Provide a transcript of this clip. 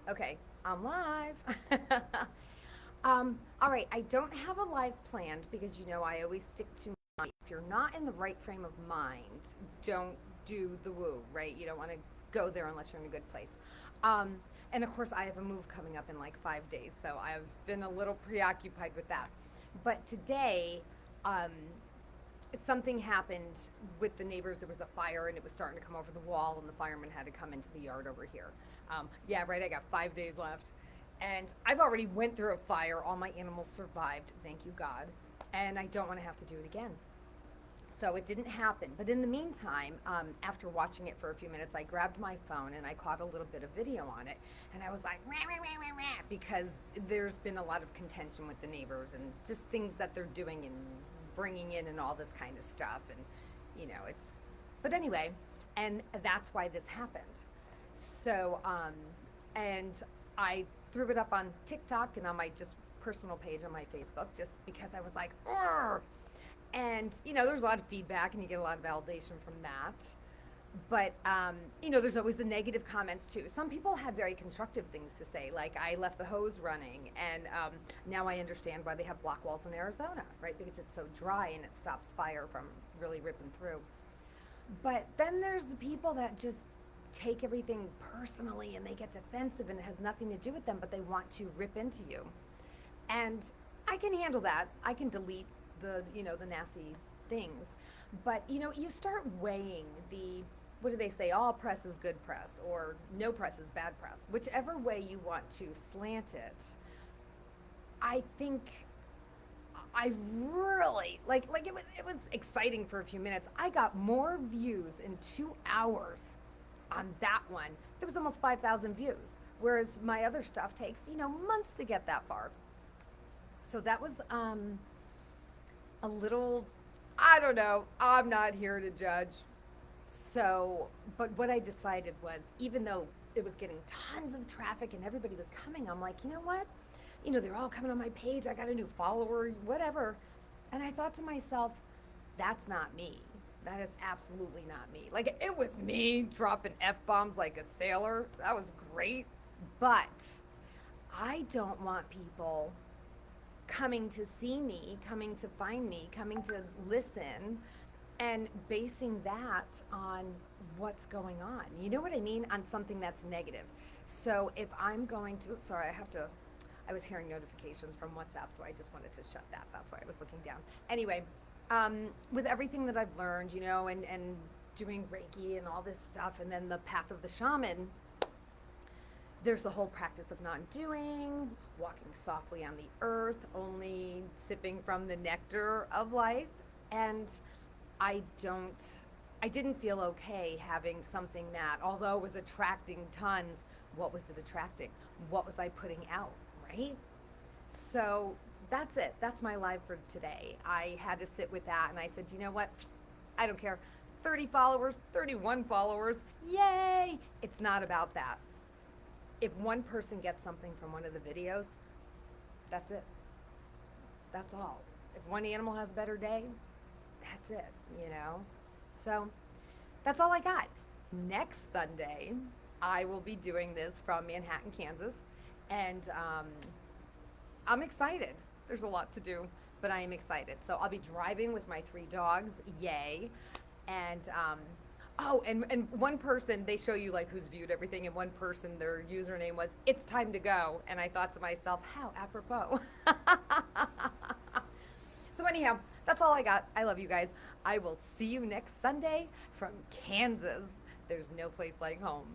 Okay, I'm live. All right, I don't have a live planned because I always stick to my. If you're not in the right frame of mind, don't do the woo, right? You don't want to go there unless you're in a good place. Um, and of course, I have a move coming up in like 5 days, so I've been a little preoccupied with that. But today, um, something happened with the neighbors. There was a fire and it was starting to come over the wall, and the firemen had to come into the yard over here. Yeah, right. I got 5 days left, and I've already went through a fire. All my animals survived, thank you God, and I don't want to have to do it again. So it didn't happen. But in the meantime, after watching it for a few minutes, I grabbed my phone and I caught a little bit of video on it. And I was like, rah, rah, rah, rah, rah, because there's been a lot of contention with the neighbors and just things that they're doing and bringing in and all this kind of stuff. And, it's, but anyway, and that's why this happened. So, and I threw it up on TikTok and on my just personal page on my Facebook just because I was like, "Urgh." And there's a lot of feedback and you get a lot of validation from that. But there's always the negative comments too. Some people had very constructive things to say, like I left the hose running, and now I understand why they have block walls in Arizona, right? Because it's so dry and it stops fire from really ripping through. But then there's the people that just take everything personally and they get defensive and it has nothing to do with them, but they want to rip into you. And I can handle that. I can delete the nasty things. But you start weighing the, what do they say, all press is good press or no press is bad press. Whichever way you want to slant it. I think I really like it was exciting for a few minutes. I got more views in 2 hours on that one. There was almost 5,000 views, whereas my other stuff takes, months to get that far. So that was a little, I don't know. I'm not here to judge. So, but what I decided was, even though it was getting tons of traffic and everybody was coming, I'm like, you know what? They're all coming on my page. I got a new follower, whatever. And I thought to myself, that's not me. That is absolutely not me. Like, it was me dropping F bombs like a sailor. That was great. But I don't want people coming to see me, coming to find me, coming to listen, and basing that on what's going on. You know what I mean? On something that's negative. So if I'm going to, sorry, I was hearing notifications from WhatsApp, so I just wanted to shut that. That's why I was looking down. Anyway, with everything that I've learned, and doing Reiki and all this stuff, and then the path of the shaman, there's the whole practice of not doing, walking softly on the earth, only sipping from the nectar of life. And I don't, I didn't feel okay having something that, although it was attracting tons, what was it attracting? What was I putting out, right? So that's it. That's my live for today. I had to sit with that and I said, you know what? I don't care. 30 followers, 31 followers, yay! It's not about that. If one person gets something from one of the videos, that's it. That's all. If one animal has a better day, that's it. So that's all I got. Next Sunday, I will be doing this from Manhattan, Kansas, and I'm excited. There's a lot to do, but I am excited. So I'll be driving with my 3 dogs, yay, and oh, and one person, they show you like who's viewed everything, and one person, their username was, "It's time to go." And I thought to myself, how apropos. So anyhow, that's all I got. I love you guys. I will see you next Sunday from Kansas. There's no place like home.